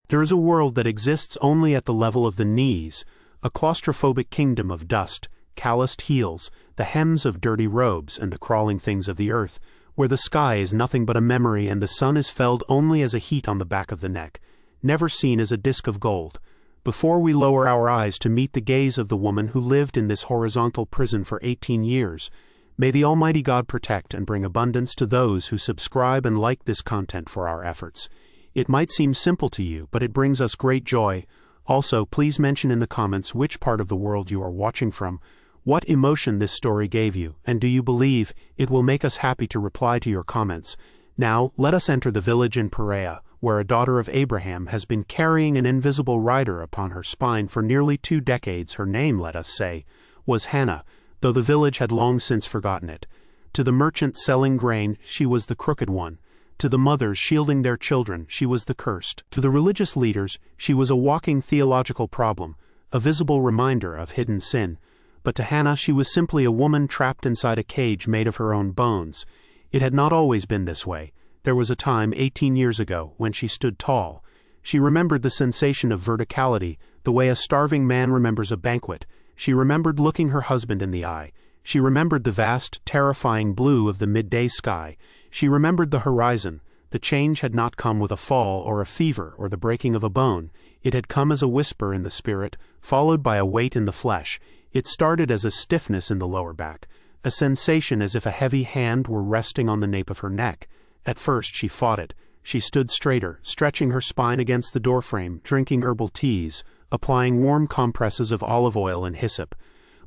There is a world that exists only at the level of the knees, a claustrophobic kingdom of dust, calloused heels, the hems of dirty robes, and the crawling things of the earth, where the sky is nothing but a memory and the sun is felt only as a heat on the back of the neck, never seen as a disk of gold. Before we lower our eyes to meet the gaze of the woman who lived in this horizontal prison for 18 years, may the Almighty God protect and bring abundance to those who subscribe and like this content for our efforts. It might seem simple to you, but it brings us great joy. Also, please mention in the comments which part of the world you are watching from, what emotion this story gave you, and do you believe it will make us happy to reply to your comments. Now, let us enter the village in Perea, where a daughter of Abraham has been carrying an invisible rider upon her spine for nearly 2 decades. Her name, let us say, was Hannah, though the village had long since forgotten it. To the merchant selling grain, she was the crooked one. To the mothers shielding their children, she was the cursed. To the religious leaders, she was a walking theological problem, a visible reminder of hidden sin. But to Hannah, she was simply a woman trapped inside a cage made of her own bones. It had not always been this way. There was a time 18 years ago when she stood tall. She remembered the sensation of verticality, the way a starving man remembers a banquet. She remembered looking her husband in the eye. She remembered the vast, terrifying blue of the midday sky. She remembered the horizon. The change had not come with a fall or a fever or the breaking of a bone. It had come as a whisper in the spirit, followed by a weight in the flesh. It started as a stiffness in the lower back, a sensation as if a heavy hand were resting on the nape of her neck. At first she fought it. She stood straighter, stretching her spine against the doorframe, drinking herbal teas, applying warm compresses of olive oil and hyssop.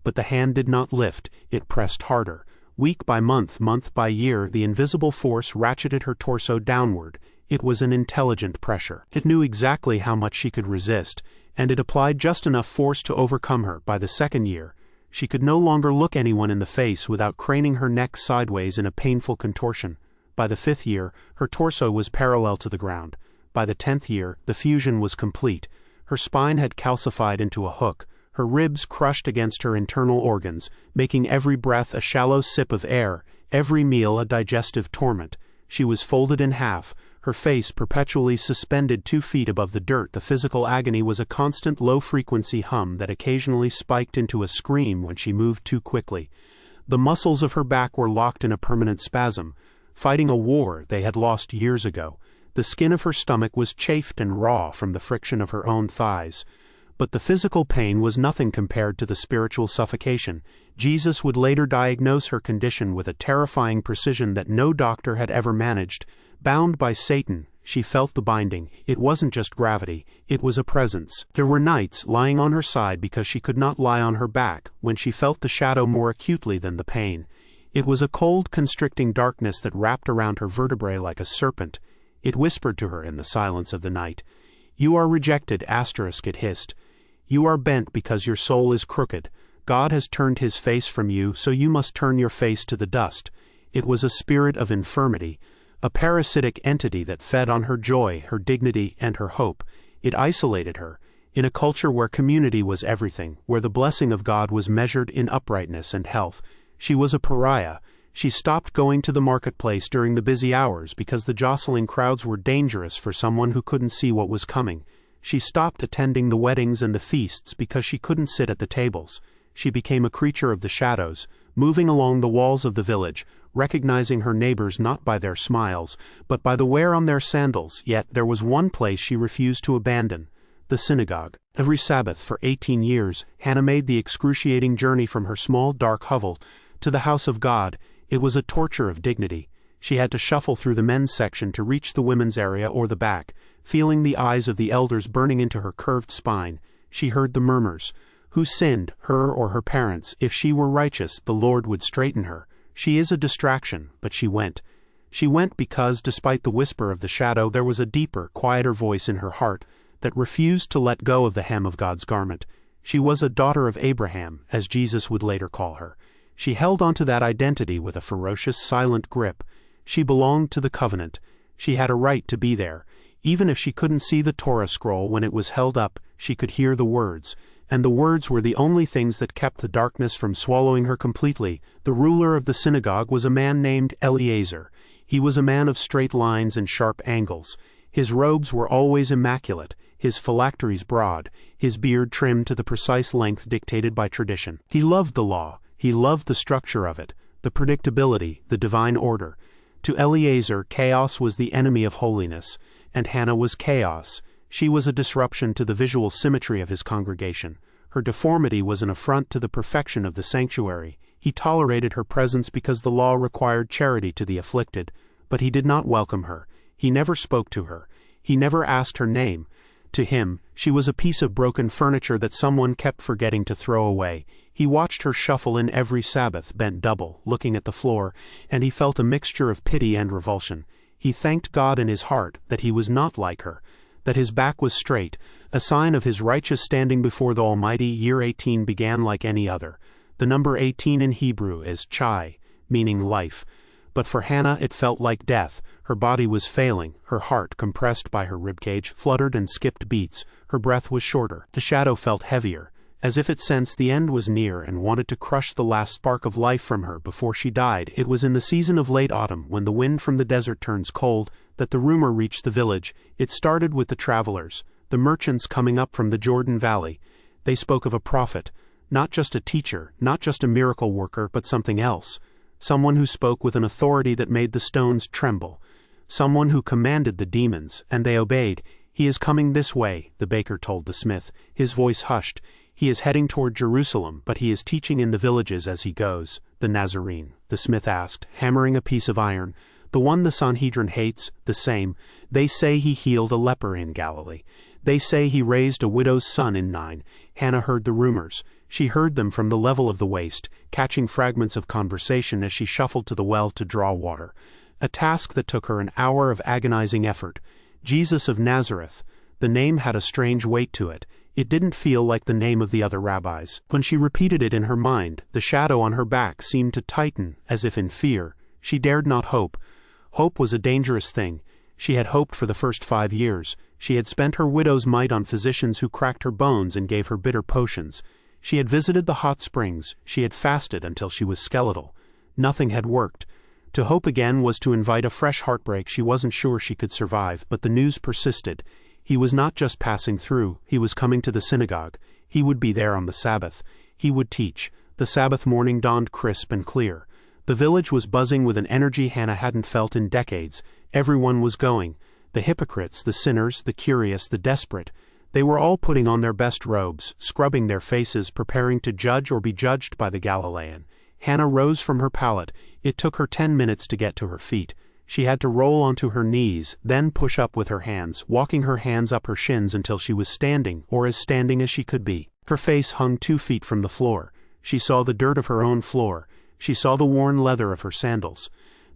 But the hand did not lift, it pressed harder. Week by month, month by year, the invisible force ratcheted her torso downward. It was an intelligent pressure. It knew exactly how much she could resist, and it applied just enough force to overcome her. By the 2nd year, she could no longer look anyone in the face without craning her neck sideways in a painful contortion. By the 5th year, her torso was parallel to the ground. By the 10th year, the fusion was complete. Her spine had calcified into a hook, her ribs crushed against her internal organs, making every breath a shallow sip of air, every meal a digestive torment. She was folded in half, her face perpetually suspended 2 feet above the dirt. The physical agony was a constant low-frequency hum that occasionally spiked into a scream when she moved too quickly. The muscles of her back were locked in a permanent spasm, fighting a war they had lost years ago. The skin of her stomach was chafed and raw from the friction of her own thighs. But the physical pain was nothing compared to the spiritual suffocation. Jesus would later diagnose her condition with a terrifying precision that no doctor had ever managed. Bound by Satan, she felt the binding. It wasn't just gravity, it was a presence. There were nights, lying on her side because she could not lie on her back, when she felt the shadow more acutely than the pain. It was a cold, constricting darkness that wrapped around her vertebrae like a serpent. It whispered to her in the silence of the night. "You are rejected," it hissed. "You are bent because your soul is crooked. God has turned his face from you, so you must turn your face to the dust." It was a spirit of infirmity, a parasitic entity that fed on her joy, her dignity, and her hope. It isolated her. In a culture where community was everything, where the blessing of God was measured in uprightness and health, she was a pariah. She stopped going to the marketplace during the busy hours because the jostling crowds were dangerous for someone who couldn't see what was coming. She stopped attending the weddings and the feasts because she couldn't sit at the tables. She became a creature of the shadows, moving along the walls of the village, recognizing her neighbors not by their smiles, but by the wear on their sandals. Yet there was one place she refused to abandon: the synagogue. Every Sabbath for 18 years, Hannah made the excruciating journey from her small dark hovel to the house of God. It was a torture of dignity. She had to shuffle through the men's section to reach the women's area or the back, feeling the eyes of the elders burning into her curved spine. She heard the murmurs. Who sinned, her or her parents? If she were righteous, the Lord would straighten her. She is a distraction, but she went. She went because, despite the whisper of the shadow, there was a deeper, quieter voice in her heart that refused to let go of the hem of God's garment. She was a daughter of Abraham, as Jesus would later call her. She held onto that identity with a ferocious, silent grip. She belonged to the covenant. She had a right to be there. Even if she couldn't see the Torah scroll when it was held up, she could hear the words. And the words were the only things that kept the darkness from swallowing her completely. The ruler of the synagogue was a man named Eliezer. He was a man of straight lines and sharp angles. His robes were always immaculate. his phylacteries broad, his beard trimmed to the precise length dictated by tradition. He loved the law, he loved the structure of it, the predictability, the divine order. To Eliezer, chaos was the enemy of holiness, and Hannah was chaos. She was a disruption to the visual symmetry of his congregation. Her deformity was an affront to the perfection of the sanctuary. He tolerated her presence because the law required charity to the afflicted, but he did not welcome her. He never spoke to her. He never asked her name. To him, she was a piece of broken furniture that someone kept forgetting to throw away. He watched her shuffle in every Sabbath, bent double, looking at the floor, and he felt a mixture of pity and revulsion. He thanked God in his heart that he was not like her, that his back was straight, a sign of his righteous standing before the Almighty. Year 18 began like any other. The number 18 in Hebrew is chai, meaning life. But for Hannah it felt like death. Her body was failing, her heart, compressed by her ribcage, fluttered and skipped beats. Her breath was shorter. The shadow felt heavier, as if it sensed the end was near and wanted to crush the last spark of life from her before she died. It was in the season of late autumn, when the wind from the desert turns cold, that the rumor reached the village. It started with the travelers, the merchants coming up from the Jordan Valley. They spoke of a prophet, not just a teacher, not just a miracle worker, but something else. Someone who spoke with an authority that made the stones tremble. Someone who commanded the demons, and they obeyed. "He is coming this way," the baker told the smith, his voice hushed. "He is heading toward Jerusalem, but he is teaching in the villages as he goes." "The Nazarene?" the smith asked, hammering a piece of iron. "The one the Sanhedrin hates?" "The same. They say he healed a leper in Galilee. They say he raised a widow's son in Nain." Hannah heard the rumors. She heard them from the level of the waist, catching fragments of conversation as she shuffled to the well to draw water. A task that took her an hour of agonizing effort. Jesus of Nazareth. The name had a strange weight to it. It didn't feel like the name of the other rabbis. When she repeated it in her mind, the shadow on her back seemed to tighten, as if in fear. She dared not hope. Hope was a dangerous thing. She had hoped for the first 5 years. She had spent her widow's mite on physicians who cracked her bones and gave her bitter potions. She had visited the hot springs. She had fasted until she was skeletal. Nothing had worked. To hope again was to invite a fresh heartbreak she wasn't sure she could survive, but the news persisted. He was not just passing through, he was coming to the synagogue. He would be there on the Sabbath. He would teach. The Sabbath morning dawned crisp and clear. The village was buzzing with an energy Hannah hadn't felt in decades. Everyone was going. The hypocrites, the sinners, the curious, the desperate. They were all putting on their best robes, scrubbing their faces, preparing to judge or be judged by the Galilean. Hannah rose from her pallet. It took her 10 minutes to get to her feet. She had to roll onto her knees, then push up with her hands, walking her hands up her shins until she was standing, or as standing as she could be. Her face hung 2 feet from the floor. She saw the dirt of her own floor. She saw the worn leather of her sandals.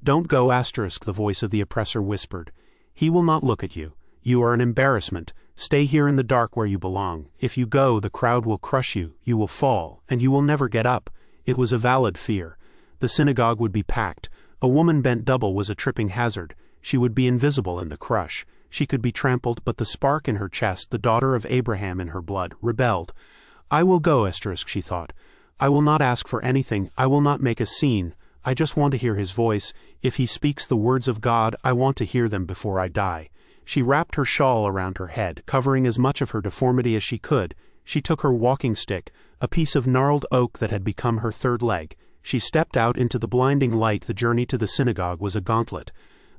"Don't go, *, the voice of the oppressor whispered. "He will not look at you. You are an embarrassment. Stay here in the dark where you belong. If you go, the crowd will crush you, you will fall, and you will never get up." It was a valid fear. The synagogue would be packed. A woman bent double was a tripping hazard. She would be invisible in the crush. She could be trampled, but the spark in her chest, the daughter of Abraham in her blood, rebelled. "I will go, *, she thought. "I will not ask for anything. I will not make a scene. I just want to hear his voice. If he speaks the words of God, I want to hear them before I die." She wrapped her shawl around her head, covering as much of her deformity as she could. She took her walking stick, a piece of gnarled oak that had become her third leg. She stepped out into the blinding light. The journey to the synagogue was a gauntlet.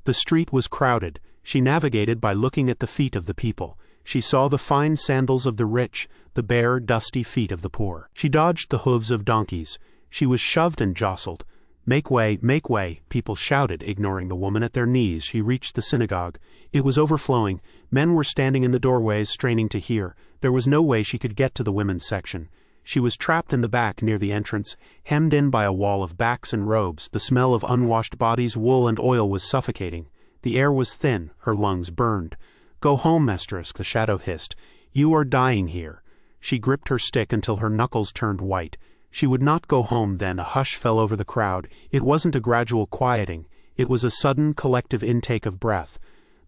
The street was crowded. She navigated by looking at the feet of the people. She saw the fine sandals of the rich, the bare, dusty feet of the poor. She dodged the hooves of donkeys. She was shoved and jostled. Make way," people shouted, ignoring the woman at their knees. She reached the synagogue. It was overflowing. Men were standing in the doorways, straining to hear. There was no way she could get to the women's section. She was trapped in the back near the entrance, hemmed in by a wall of backs and robes. The smell of unwashed bodies, wool, and oil was suffocating. The air was thin. Her lungs burned. "Go home, *, the shadow hissed. "You are dying here." She gripped her stick until her knuckles turned white. She would not go home then. A hush fell over the crowd. It wasn't a gradual quieting. It was a sudden, collective intake of breath.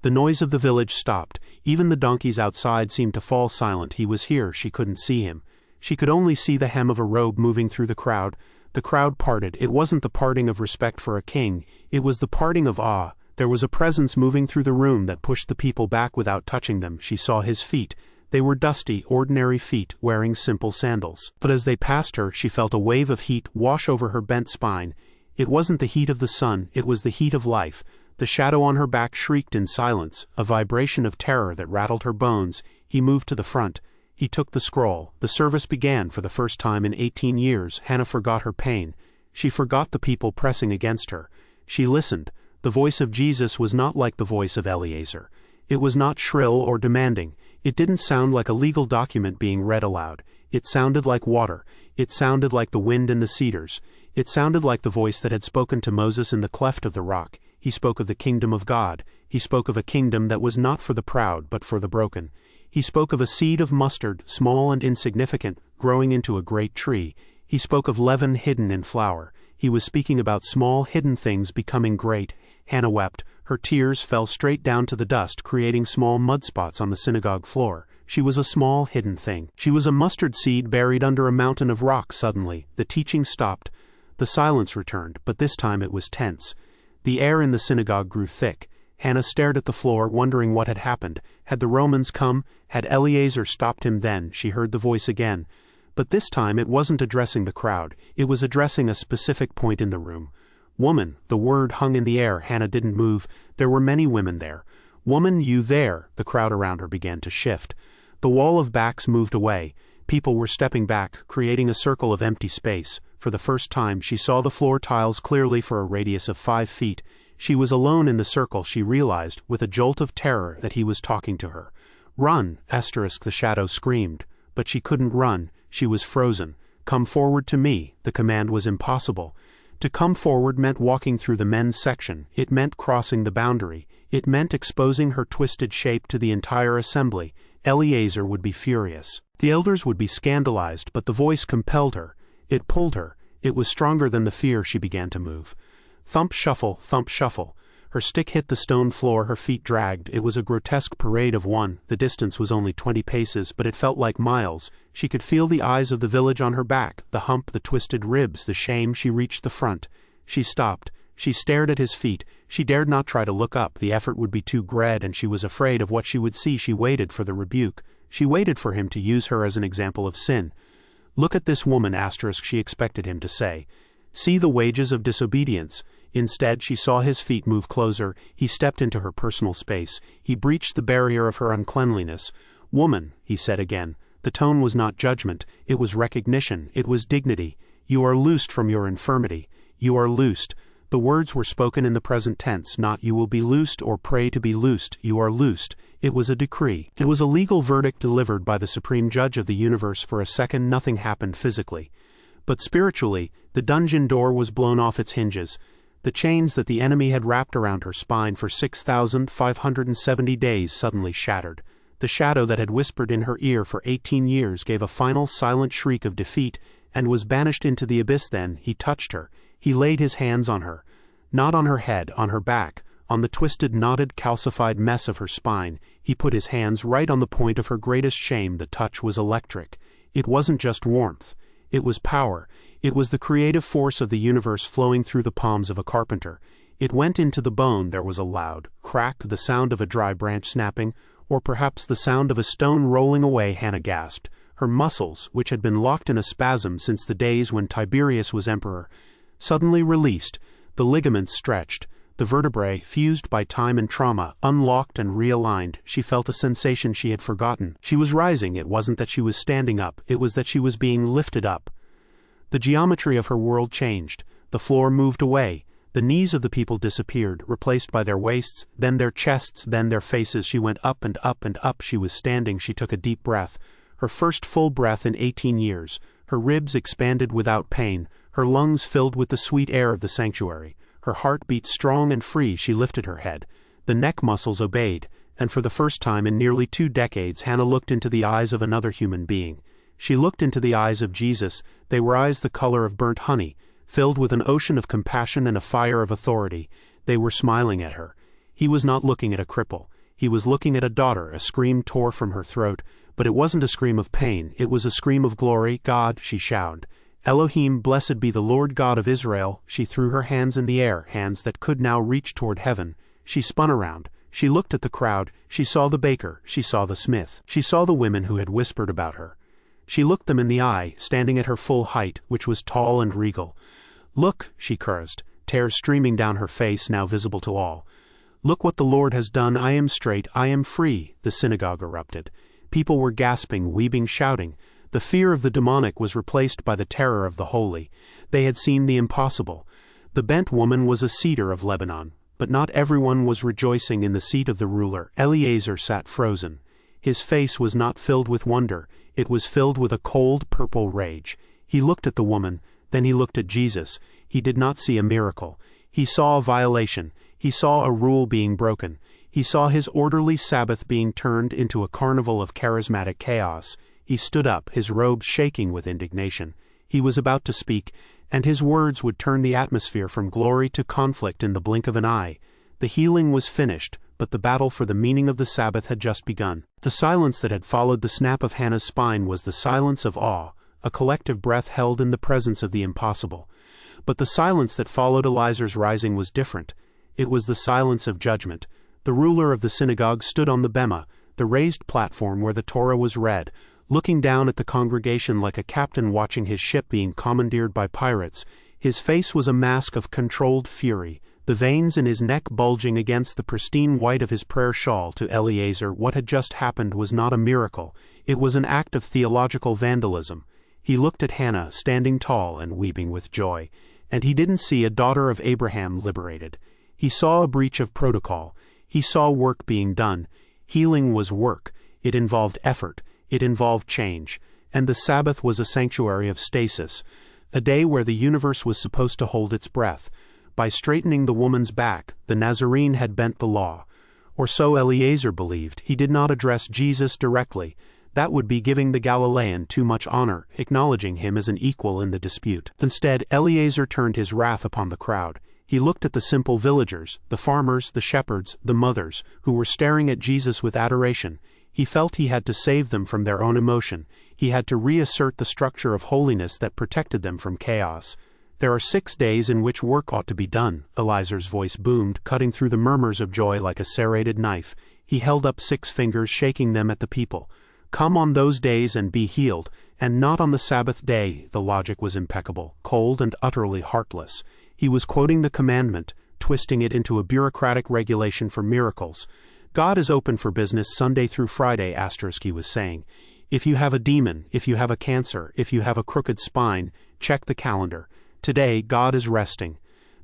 The noise of the village stopped. Even the donkeys outside seemed to fall silent. He was here. She couldn't see him. She could only see the hem of a robe moving through the crowd. The crowd parted. It wasn't the parting of respect for a king. It was the parting of awe. There was a presence moving through the room that pushed the people back without touching them. She saw his feet. They were dusty, ordinary feet, wearing simple sandals. But as they passed her, she felt a wave of heat wash over her bent spine. It wasn't the heat of the sun, it was the heat of life. The shadow on her back shrieked in silence, a vibration of terror that rattled her bones. He moved to the front. He took the scroll. The service began for the first time in 18 years. Hannah forgot her pain. She forgot the people pressing against her. She listened. The voice of Jesus was not like the voice of Eliezer. It was not shrill or demanding. It didn't sound like a legal document being read aloud. It sounded like water. It sounded like the wind in the cedars. It sounded like the voice that had spoken to Moses in the cleft of the rock. He spoke of the kingdom of God. He spoke of a kingdom that was not for the proud but for the broken. He spoke of a seed of mustard, small and insignificant, growing into a great tree. He spoke of leaven hidden in flour. He was speaking about small hidden things becoming great. Hannah wept. Her tears fell straight down to the dust, creating small mud spots on the synagogue floor. She was a small hidden thing. She was a mustard seed buried under a mountain of rock. Suddenly, the teaching stopped. The silence returned, but this time it was tense. The air in the synagogue grew thick. Hannah stared at the floor, wondering what had happened. Had the Romans come? Had Eliezer stopped him then? She heard the voice again. But this time it wasn't addressing the crowd. It was addressing a specific point in the room. Woman, the word hung in the air. Hannah didn't move. There were many women there. Woman, you there. The crowd around her began to shift. The wall of backs moved away. People were stepping back, creating a circle of empty space. For the first time, she saw the floor tiles clearly for a radius of 5 feet. She was alone in the circle. She realized, with a jolt of terror, that he was talking to her. Run! The shadow screamed. But she couldn't run. She was frozen. Come forward to me. The command was impossible. To come forward meant walking through the men's section. It meant crossing the boundary. It meant exposing her twisted shape to the entire assembly. Eliezer would be furious. The elders would be scandalized, but the voice compelled her. It pulled her. It was stronger than the fear. She began to move. Thump, shuffle, thump, shuffle. Her stick hit the stone floor, her feet dragged. It was a grotesque parade of one. The distance was only 20 paces, but it felt like miles. She could feel the eyes of the village on her back, the hump, the twisted ribs, the shame. She reached the front. She stopped. She stared at his feet. She dared not try to look up. The effort would be too great, and she was afraid of what she would see. She waited for the rebuke. She waited for him to use her as an example of sin. Look at this woman, she expected him to say. See the wages of disobedience. Instead, she saw his feet move closer. He stepped into her personal space. He breached the barrier of her uncleanliness. Woman, he said again. The tone was not judgment. It was recognition. It was dignity. You are loosed from your infirmity. You are loosed. The words were spoken in the present tense, not you will be loosed or pray to be loosed. You are loosed. It was a decree. It was a legal verdict delivered by the supreme judge of the universe. For a second, nothing happened physically. But spiritually, the dungeon door was blown off its hinges. The chains that the enemy had wrapped around her spine for 6,570 days suddenly shattered. The shadow that had whispered in her ear for 18 years gave a final silent shriek of defeat and was banished into the abyss. Then he touched her. He laid his hands on her. Not on her head, on her back, on the twisted, knotted, calcified mess of her spine. He put his hands right on the point of her greatest shame. The touch was electric. It wasn't just warmth. It was power. It was the creative force of the universe flowing through the palms of a carpenter. It went into the bone. There was a loud crack, the sound of a dry branch snapping, or perhaps the sound of a stone rolling away. Hannah gasped. Her muscles, which had been locked in a spasm since the days when Tiberius was emperor, suddenly released. The ligaments stretched. The vertebrae, fused by time and trauma, unlocked and realigned. She felt a sensation she had forgotten. She was rising. It wasn't that she was standing up. It was that she was being lifted up. The geometry of her world changed. The floor moved away. The knees of the people disappeared, replaced by their waists, then their chests, then their faces. She went up and up and up. She was standing. She took a deep breath. Her first full breath in 18 years. Her ribs expanded without pain. Her lungs filled with the sweet air of the sanctuary. Her heart beat strong and free. She lifted her head. The neck muscles obeyed, and for the first time in nearly 2 decades, Hannah looked into the eyes of another human being. She looked into the eyes of Jesus. They were eyes the color of burnt honey, filled with an ocean of compassion and a fire of authority. They were smiling at her. He was not looking at a cripple. He was looking at a daughter. A scream tore from her throat, but it wasn't a scream of pain. It was a scream of glory. God, she shouted. Elohim, blessed be the Lord God of Israel. She threw her hands in the air, hands that could now reach toward heaven. She spun around. She looked at the crowd. She saw the baker. She saw the smith. She saw the women who had whispered about her. She looked them in the eye, standing at her full height, which was tall and regal. "Look," she cursed, tears streaming down her face, now visible to all. "Look what the Lord has done. I am straight. I am free," the synagogue erupted. People were gasping, weeping, shouting. The fear of the demonic was replaced by the terror of the holy. They had seen the impossible. The bent woman was a cedar of Lebanon, but not everyone was rejoicing in the seat of the ruler. Eliezer sat frozen. His face was not filled with wonder. It was filled with a cold, purple rage. He looked at the woman, then he looked at Jesus. He did not see a miracle. He saw a violation. He saw a rule being broken. He saw his orderly Sabbath being turned into a carnival of charismatic chaos. He stood up, his robes shaking with indignation. He was about to speak, and his words would turn the atmosphere from glory to conflict in the blink of an eye. The healing was finished, but the battle for the meaning of the Sabbath had just begun. The silence that had followed the snap of Hannah's spine was the silence of awe, a collective breath held in the presence of the impossible. But the silence that followed Eliezer's rising was different. It was the silence of judgment. The ruler of the synagogue stood on the bema, the raised platform where the Torah was read, looking down at the congregation like a captain watching his ship being commandeered by pirates. His face was a mask of controlled fury, the veins in his neck bulging against the pristine white of his prayer shawl. To Eliezer, what had just happened was not a miracle. It was an act of theological vandalism. He looked at Hannah, standing tall and weeping with joy, and he didn't see a daughter of Abraham liberated. He saw a breach of protocol. He saw work being done. Healing was work. It involved effort. It involved change. And the Sabbath was a sanctuary of stasis, a day where the universe was supposed to hold its breath. By straightening the woman's back, the Nazarene had bent the law. Or so Eliezer believed. He did not address Jesus directly. That would be giving the Galilean too much honor, acknowledging him as an equal in the dispute. Instead, Eliezer turned his wrath upon the crowd. He looked at the simple villagers, the farmers, the shepherds, the mothers, who were staring at Jesus with adoration. He felt he had to save them from their own emotion. He had to reassert the structure of holiness that protected them from chaos. "There are 6 days in which work ought to be done," Eliezer's voice boomed, cutting through the murmurs of joy like a serrated knife. He held up 6 fingers, shaking them at the people. "Come on those days and be healed, and not on the Sabbath day." The logic was impeccable, cold and utterly heartless. He was quoting the commandment, twisting it into a bureaucratic regulation for miracles. "God is open for business Sunday through Friday," he was saying. "If you have a demon, if you have a cancer, if you have a crooked spine, check the calendar. Today, God is resting."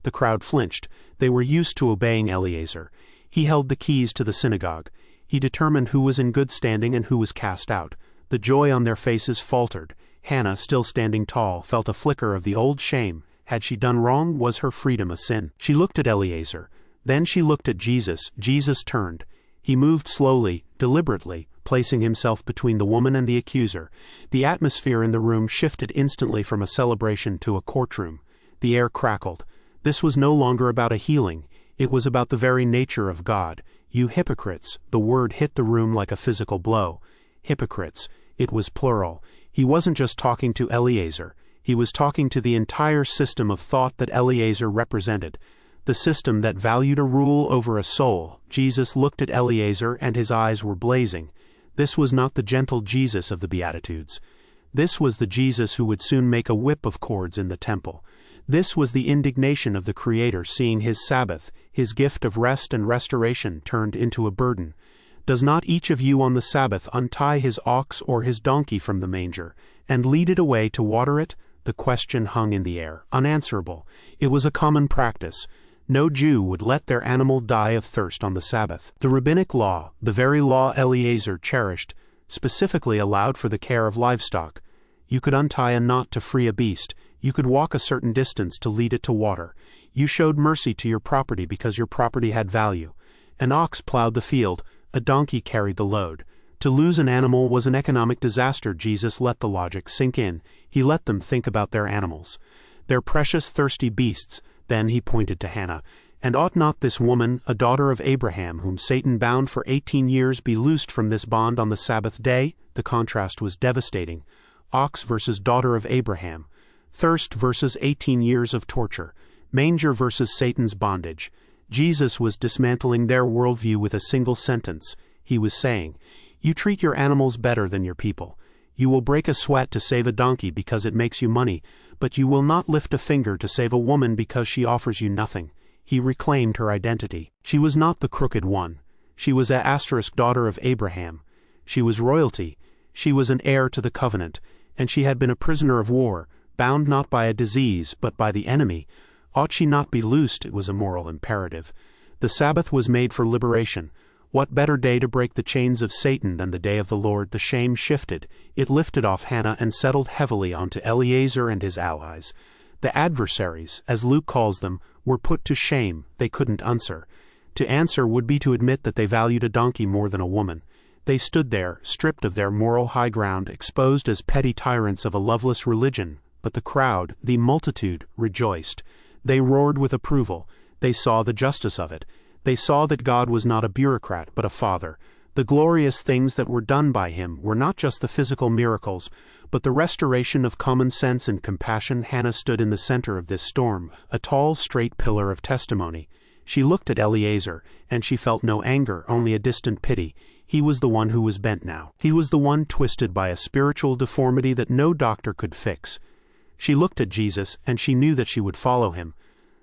The crowd flinched. They were used to obeying Eliezer. He held the keys to the synagogue. He determined who was in good standing and who was cast out. The joy on their faces faltered. Hannah, still standing tall, felt a flicker of the old shame. Had she done wrong? Was her freedom a sin? She looked at Eliezer. Then she looked at Jesus. Jesus turned. He moved slowly, deliberately, placing himself between the woman and the accuser. The atmosphere in the room shifted instantly from a celebration to a courtroom. The air crackled. This was no longer about a healing. It was about the very nature of God. "You hypocrites," the word hit the room like a physical blow. Hypocrites. It was plural. He wasn't just talking to Eliezer. He was talking to the entire system of thought that Eliezer represented. The system that valued a rule over a soul. Jesus looked at Eliezer and his eyes were blazing. This was not the gentle Jesus of the Beatitudes. This was the Jesus who would soon make a whip of cords in the temple. This was the indignation of the Creator seeing his Sabbath, his gift of rest and restoration, turned into a burden. "Does not each of you on the Sabbath untie his ox or his donkey from the manger, and lead it away to water it?" The question hung in the air, unanswerable. It was a common practice. No Jew would let their animal die of thirst on the Sabbath. The rabbinic law, the very law Eliezer cherished, specifically allowed for the care of livestock. You could untie a knot to free a beast. You could walk a certain distance to lead it to water. You showed mercy to your property because your property had value. An ox plowed the field. A donkey carried the load. To lose an animal was an economic disaster. Jesus let the logic sink in. He let them think about their animals. Their precious, thirsty beasts. Then he pointed to Hannah. "And ought not this woman, a daughter of Abraham, whom Satan bound for 18 years, be loosed from this bond on the Sabbath day?" The contrast was devastating. Ox versus daughter of Abraham. Thirst versus 18 years of torture. Manger versus Satan's bondage. Jesus was dismantling their worldview with a single sentence. He was saying, "You treat your animals better than your people. You will break a sweat to save a donkey because it makes you money, but you will not lift a finger to save a woman because she offers you nothing." He reclaimed her identity. She was not the crooked one. She was a daughter of Abraham. She was royalty. She was an heir to the covenant, and she had been a prisoner of war, bound not by a disease but by the enemy. Ought she not be loosed? It was a moral imperative. The Sabbath was made for liberation. What better day to break the chains of Satan than the day of the Lord? The shame shifted. It lifted off Hannah and settled heavily onto Eleazar and his allies. The adversaries, as Luke calls them, were put to shame. They couldn't answer. To answer would be to admit that they valued a donkey more than a woman. They stood there, stripped of their moral high ground, exposed as petty tyrants of a loveless religion. But the crowd, the multitude, rejoiced. They roared with approval. They saw the justice of it. They saw that God was not a bureaucrat, but a father. The glorious things that were done by him were not just the physical miracles, but the restoration of common sense and compassion. Hannah stood in the center of this storm, a tall, straight pillar of testimony. She looked at Eleazar, and she felt no anger, only a distant pity. He was the one who was bent now. He was the one twisted by a spiritual deformity that no doctor could fix. She looked at Jesus, and she knew that she would follow him,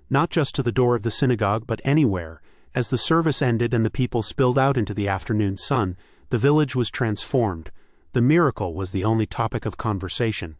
not just to the door of the synagogue, but anywhere. As the service ended and the people spilled out into the afternoon sun, the village was transformed. The miracle was the only topic of conversation.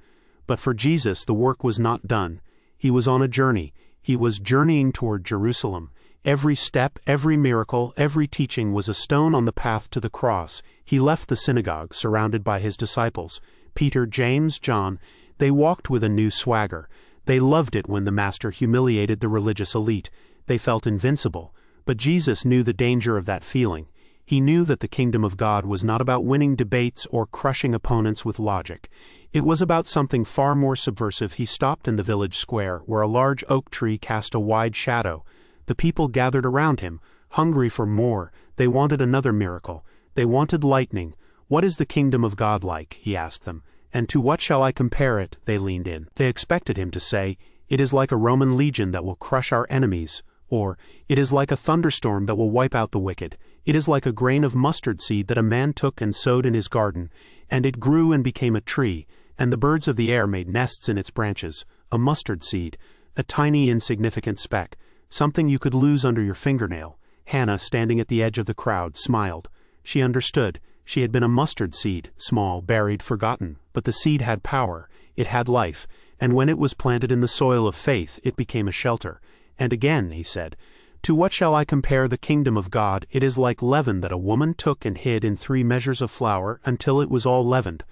But for Jesus, the work was not done. He was on a journey. He was journeying toward Jerusalem. Every step, every miracle, every teaching was a stone on the path to the cross. He left the synagogue, surrounded by his disciples, Peter, James, John. They walked with a new swagger. They loved it when the Master humiliated the religious elite. They felt invincible. But Jesus knew the danger of that feeling. He knew that the kingdom of God was not about winning debates or crushing opponents with logic. It was about something far more subversive. He stopped in the village square, where a large oak tree cast a wide shadow. The people gathered around him, hungry for more. They wanted another miracle. They wanted lightning. "What is the kingdom of God like?" he asked them. "And to what shall I compare it?" They leaned in. They expected him to say, "It is like a Roman legion that will crush our enemies," or, "It is like a thunderstorm that will wipe out the wicked. It is like a grain of mustard seed that a man took and sowed in his garden, and it grew and became a tree, and the birds of the air made nests in its branches." A mustard seed, a tiny insignificant speck, something you could lose under your fingernail. Hannah, standing at the edge of the crowd, smiled. She understood. She had been a mustard seed, small, buried, forgotten, but the seed had power. It had life, and when it was planted in the soil of faith, it became a shelter. And again, he said, "To what shall I compare the kingdom of God? It is like leaven that a woman took and hid in 3 measures of flour until it was all leavened."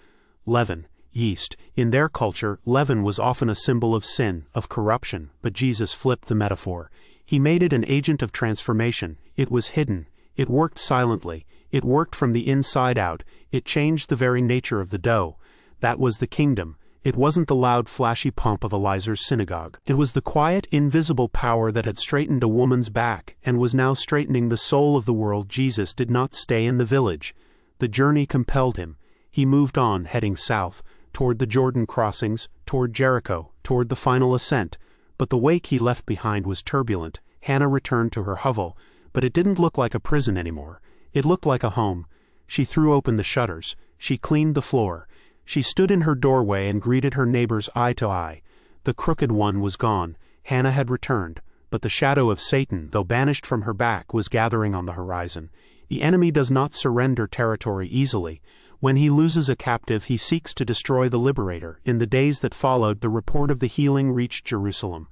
Leaven, yeast. In their culture, leaven was often a symbol of sin, of corruption, but Jesus flipped the metaphor. He made it an agent of transformation. It was hidden. It worked silently. It worked from the inside out. It changed the very nature of the dough. That was the kingdom. It wasn't the loud, flashy pomp of Eleazar's synagogue. It was the quiet, invisible power that had straightened a woman's back and was now straightening the soul of the world. Jesus did not stay in the village. The journey compelled him. He moved on, heading south, toward the Jordan crossings, toward Jericho, toward the final ascent. But the wake he left behind was turbulent. Hannah returned to her hovel, but it didn't look like a prison anymore. It looked like a home. She threw open the shutters. She cleaned the floor. She stood in her doorway and greeted her neighbors eye to eye. The crooked one was gone. Hannah had returned, but the shadow of Satan, though banished from her back, was gathering on the horizon. The enemy does not surrender territory easily. When he loses a captive, he seeks to destroy the liberator. In the days that followed, the report of the healing reached Jerusalem.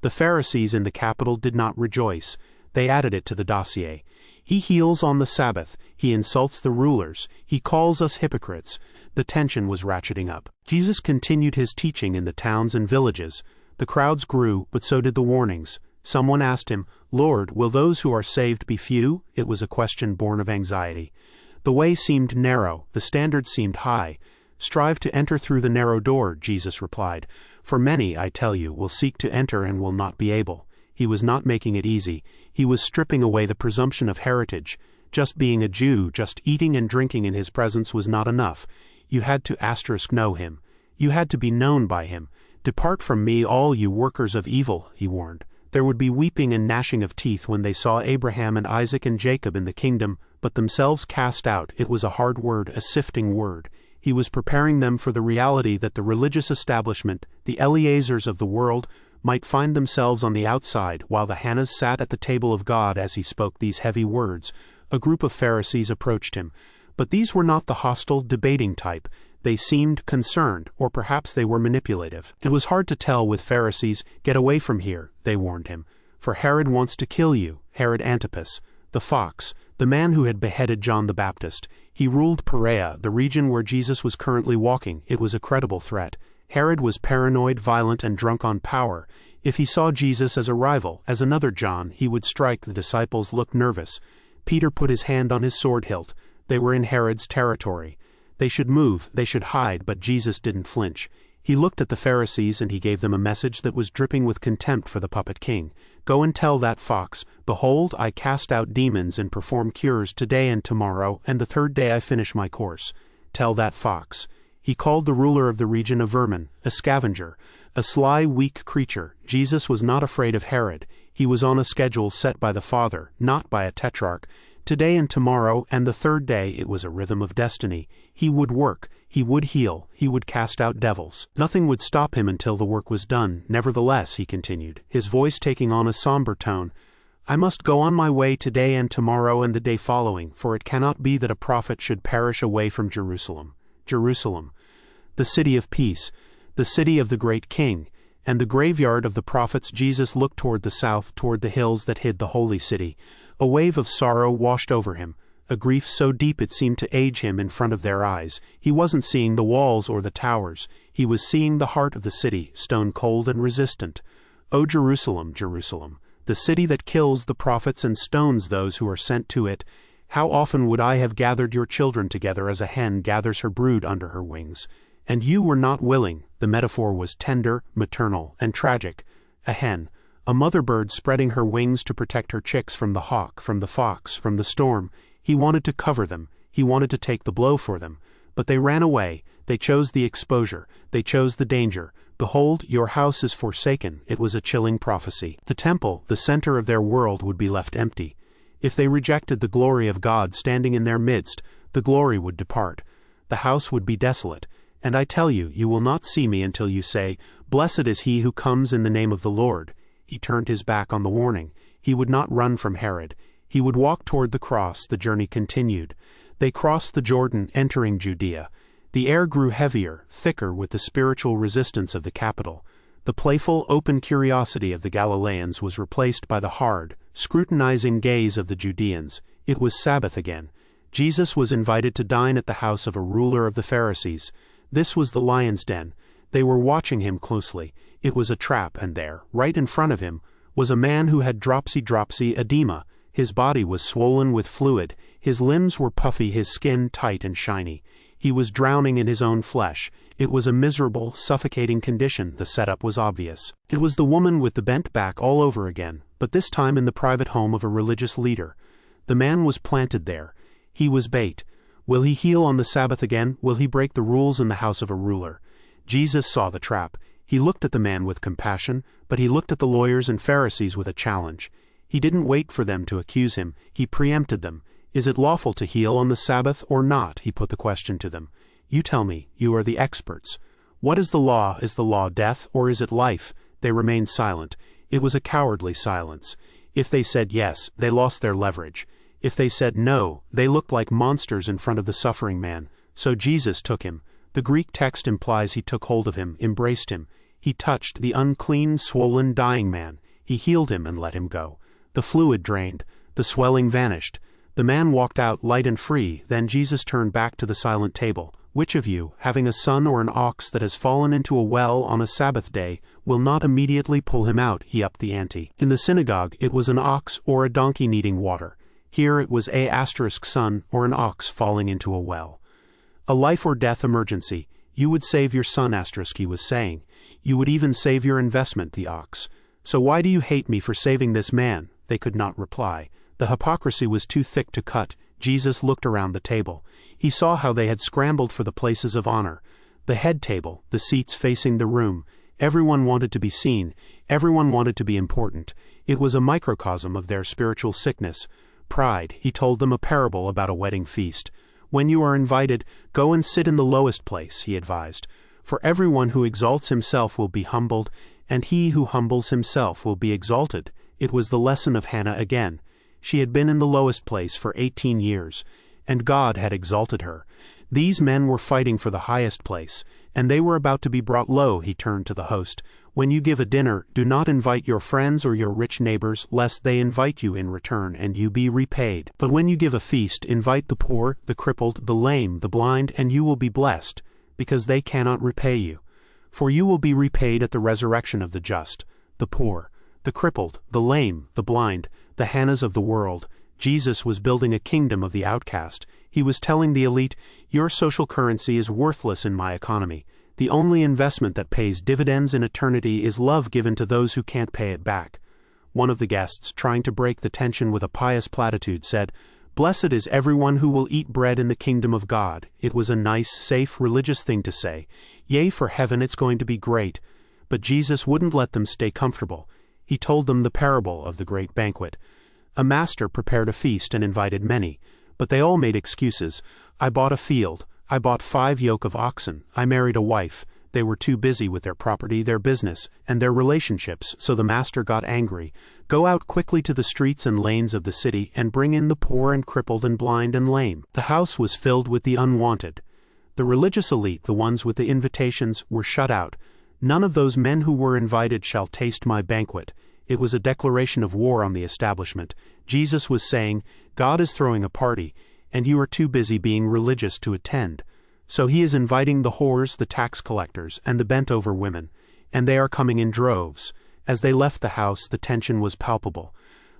The Pharisees in the capital did not rejoice. They added it to the dossier. "He heals on the Sabbath. He insults the rulers. He calls us hypocrites." The tension was ratcheting up. Jesus continued his teaching in the towns and villages. The crowds grew, but so did the warnings. Someone asked him, "Lord, will those who are saved be few?" It was a question born of anxiety. The way seemed narrow, the standard seemed high. "Strive to enter through the narrow door," Jesus replied. "For many, I tell you, will seek to enter and will not be able." He was not making it easy. He was stripping away the presumption of heritage. Just being a Jew, just eating and drinking in his presence was not enough. You had to know him. You had to be known by him. "Depart from me, all you workers of evil," he warned. There would be weeping and gnashing of teeth when they saw Abraham and Isaac and Jacob in the kingdom, but themselves cast out. It was a hard word, a sifting word. He was preparing them for the reality that the religious establishment, the Eliezers of the world, might find themselves on the outside, while the Hannahs sat at the table of God as he spoke these heavy words. A group of Pharisees approached him, but these were not the hostile, debating type. They seemed concerned, or perhaps they were manipulative. It was hard to tell with Pharisees. Get away from here, they warned him, for Herod wants to kill you. Herod Antipas, the fox, the man who had beheaded John the Baptist. He ruled Perea, the region where Jesus was currently walking. It was a credible threat. Herod was paranoid, violent, and drunk on power. If he saw Jesus as a rival, as another John, he would strike. The disciples looked nervous. Peter put his hand on his sword hilt. They were in Herod's territory. They should move, they should hide, but Jesus didn't flinch. He looked at the Pharisees and he gave them a message that was dripping with contempt for the puppet king. Go and tell that fox, behold, I cast out demons and perform cures today and tomorrow, and the third day I finish my course. Tell that fox. He called the ruler of the region a vermin, a scavenger, a sly, weak creature. Jesus was not afraid of Herod. He was on a schedule set by the Father, not by a tetrarch. Today and tomorrow and the third day. It was a rhythm of destiny. He would work, he would heal, he would cast out devils. Nothing would stop him until the work was done. Nevertheless, he continued, his voice taking on a somber tone, I must go on my way today and tomorrow and the day following, for it cannot be that a prophet should perish away from Jerusalem. Jerusalem, the city of peace, the city of the great king, and the graveyard of the prophets. Jesus looked toward the south, toward the hills that hid the holy city. A wave of sorrow washed over him, a grief so deep it seemed to age him in front of their eyes. He wasn't seeing the walls or the towers. He was seeing the heart of the city, stone cold and resistant. O Jerusalem, Jerusalem, the city that kills the prophets and stones those who are sent to it, how often would I have gathered your children together as a hen gathers her brood under her wings. And you were not willing. The metaphor was tender, maternal, and tragic. A hen, a mother bird spreading her wings to protect her chicks from the hawk, from the fox, from the storm. He wanted to cover them. He wanted to take the blow for them. But they ran away. They chose the exposure. They chose the danger. Behold, your house is forsaken. It was a chilling prophecy. The temple, the center of their world, would be left empty. If they rejected the glory of God standing in their midst, the glory would depart. The house would be desolate. And I tell you, you will not see me until you say, Blessed is he who comes in the name of the Lord. He turned his back on the warning. He would not run from Herod. He would walk toward the cross. The journey continued. They crossed the Jordan, entering Judea. The air grew heavier, thicker with the spiritual resistance of the capital. The playful, open curiosity of the Galileans was replaced by the hard, scrutinizing gaze of the Judeans. It was Sabbath again. Jesus was invited to dine at the house of a ruler of the Pharisees. This was the lion's den. They were watching him closely. It was a trap, and there, right in front of him, was a man who had dropsy edema. His body was swollen with fluid. His limbs were puffy, his skin tight and shiny. He was drowning in his own flesh. It was a miserable, suffocating condition. The setup was obvious. It was the woman with the bent back all over again, but this time in the private home of a religious leader. The man was planted there. He was bait. Will he heal on the Sabbath again? Will he break the rules in the house of a ruler? Jesus saw the trap. He looked at the man with compassion, but he looked at the lawyers and Pharisees with a challenge. He didn't wait for them to accuse him. He preempted them. Is it lawful to heal on the Sabbath or not? He put the question to them. You tell me. You are the experts. What is the law? Is the law death or is it life? They remained silent. It was a cowardly silence. If they said yes, they lost their leverage. If they said no, they looked like monsters in front of the suffering man. So Jesus took him. The Greek text implies he took hold of him, embraced him. He touched the unclean, swollen, dying man. He healed him and let him go. The fluid drained. The swelling vanished. The man walked out light and free. Then Jesus turned back to the silent table. Which of you, having a son or an ox that has fallen into a well on a Sabbath day, will not immediately pull him out? He upped the ante. In the synagogue, it was an ox or a donkey needing water. Here it was a son or an ox falling into a well. A life or death emergency. You would save your son, he was saying. You would even save your investment, the ox. So why do you hate me for saving this man? They could not reply. The hypocrisy was too thick to cut. Jesus looked around the table. He saw how they had scrambled for the places of honor. The head table, the seats facing the room. Everyone wanted to be seen, everyone wanted to be important. It was a microcosm of their spiritual sickness. Pride. He told them a parable about a wedding feast. When you are invited, go and sit in the lowest place, he advised. For everyone who exalts himself will be humbled, and he who humbles himself will be exalted. It was the lesson of Hannah again. She had been in the lowest place for 18 years, and God had exalted her. These men were fighting for the highest place, and they were about to be brought low. He turned to the host. When you give a dinner, do not invite your friends or your rich neighbors, lest they invite you in return and you be repaid. But when you give a feast, invite the poor, the crippled, the lame, the blind, and you will be blessed, because they cannot repay you. For you will be repaid at the resurrection of the just. The poor, the crippled, the lame, the blind, the Hannahs of the world. Jesus was building a kingdom of the outcast. He was telling the elite, your social currency is worthless in my economy. The only investment that pays dividends in eternity is love given to those who can't pay it back. One of the guests, trying to break the tension with a pious platitude, said, "Blessed is everyone who will eat bread in the kingdom of God." It was a nice, safe, religious thing to say. Yea, for heaven it's going to be great. But Jesus wouldn't let them stay comfortable. He told them the parable of the great banquet. A master prepared a feast and invited many, but they all made excuses. I bought a field. I bought 5 yoke of oxen. I married a wife. They were too busy with their property, their business, and their relationships, so the master got angry. Go out quickly to the streets and lanes of the city and bring in the poor and crippled and blind and lame. The house was filled with the unwanted. The religious elite, the ones with the invitations, were shut out. None of those men who were invited shall taste my banquet. It was a declaration of war on the establishment. Jesus was saying, God is throwing a party, and you are too busy being religious to attend. So he is inviting the whores, the tax collectors, and the bent-over women, and they are coming in droves. As they left the house, the tension was palpable.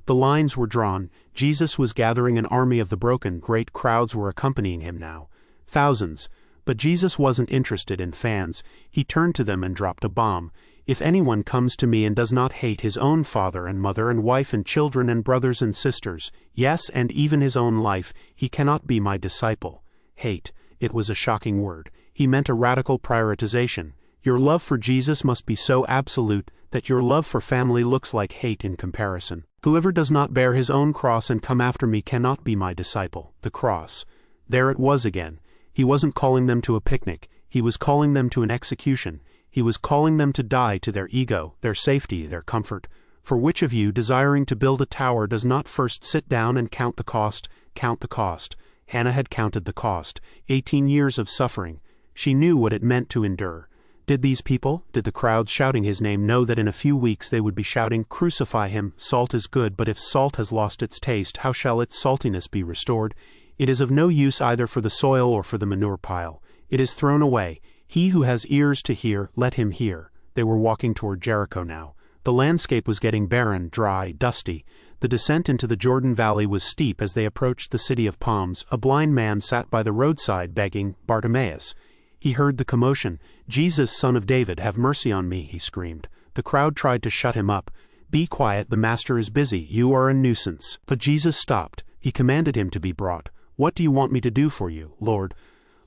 The lines were drawn. Jesus was gathering an army of the broken. Great crowds were accompanying him now. Thousands. But Jesus wasn't interested in fans. He turned to them and dropped a bomb. If anyone comes to me and does not hate his own father and mother and wife and children and brothers and sisters, yes, and even his own life, he cannot be my disciple. Hate. It was a shocking word. He meant a radical prioritization. Your love for Jesus must be so absolute that your love for family looks like hate in comparison. Whoever does not bear his own cross and come after me cannot be my disciple. The cross. There it was again. He wasn't calling them to a picnic. He was calling them to an execution. He was calling them to die to their ego, their safety, their comfort. For which of you, desiring to build a tower, does not first sit down and count the cost? Count the cost. Hannah had counted the cost. 18 years of suffering. She knew what it meant to endure. Did these people, did the crowds shouting his name, know that in a few weeks they would be shouting, "Crucify him, salt is good, but if salt has lost its taste, how shall its saltiness be restored? It is of no use either for the soil or for the manure pile. It is thrown away. He who has ears to hear, let him hear." They were walking toward Jericho now. The landscape was getting barren, dry, dusty. The descent into the Jordan Valley was steep as they approached the city of palms. A blind man sat by the roadside begging, Bartimaeus. He heard the commotion. "Jesus, son of David, have mercy on me," he screamed. The crowd tried to shut him up. "Be quiet, the master is busy. You are a nuisance." But Jesus stopped. He commanded him to be brought. "What do you want me to do for you, Lord?"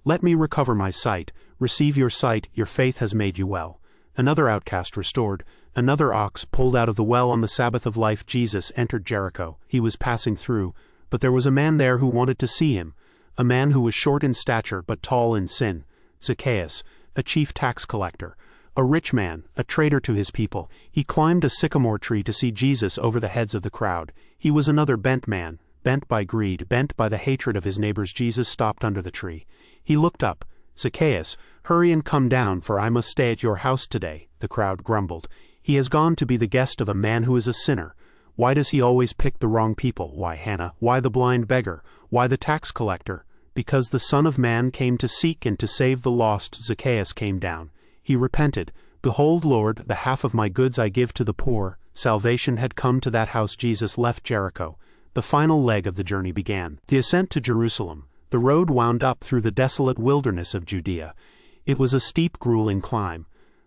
"Let me recover my sight." "Receive your sight, your faith has made you well." Another outcast restored. Another ox pulled out of the well on the Sabbath of life. Jesus entered Jericho. He was passing through, but there was a man there who wanted to see him, a man who was short in stature but tall in sin. Zacchaeus, a chief tax collector, a rich man, a traitor to his people. He climbed a sycamore tree to see Jesus over the heads of the crowd. He was another bent man, bent by greed, bent by the hatred of his neighbors. Jesus stopped under the tree. He looked up. "Zacchaeus, hurry and come down, for I must stay at your house today." The crowd grumbled. "He has gone to be the guest of a man who is a sinner. Why does he always pick the wrong people? Why Hannah? Why the blind beggar? Why the tax collector? Because the Son of Man came to seek and to save the lost." Zacchaeus came down. He repented. "Behold, Lord, the half of my goods I give to the poor." Salvation had come to that house. Jesus left Jericho. The final leg of the journey began. The ascent to Jerusalem. The road wound up through the desolate wilderness of Judea. It was a steep, grueling climb.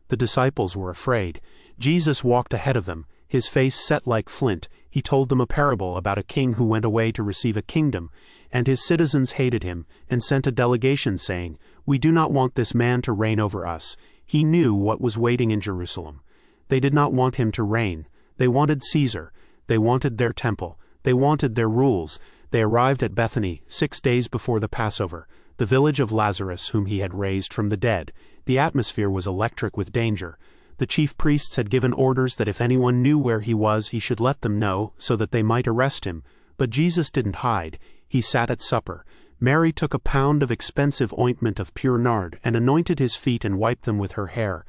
The disciples were afraid. Jesus walked ahead of them, his face set like flint. He told them a parable about a king who went away to receive a kingdom, and his citizens hated him and sent a delegation saying, "We do not want this man to reign over us. He knew what was waiting in Jerusalem. They did not want him to reign. They wanted Caesar. They wanted their temple. They wanted their rules. They arrived at Bethany 6 days before the Passover, the village of Lazarus whom he had raised from the dead. The atmosphere was electric with danger. The chief priests had given orders that if anyone knew where he was, he should let them know, so that they might arrest him. But Jesus didn't hide. He sat at supper. Mary took a pound of expensive ointment of pure nard and anointed his feet and wiped them with her hair.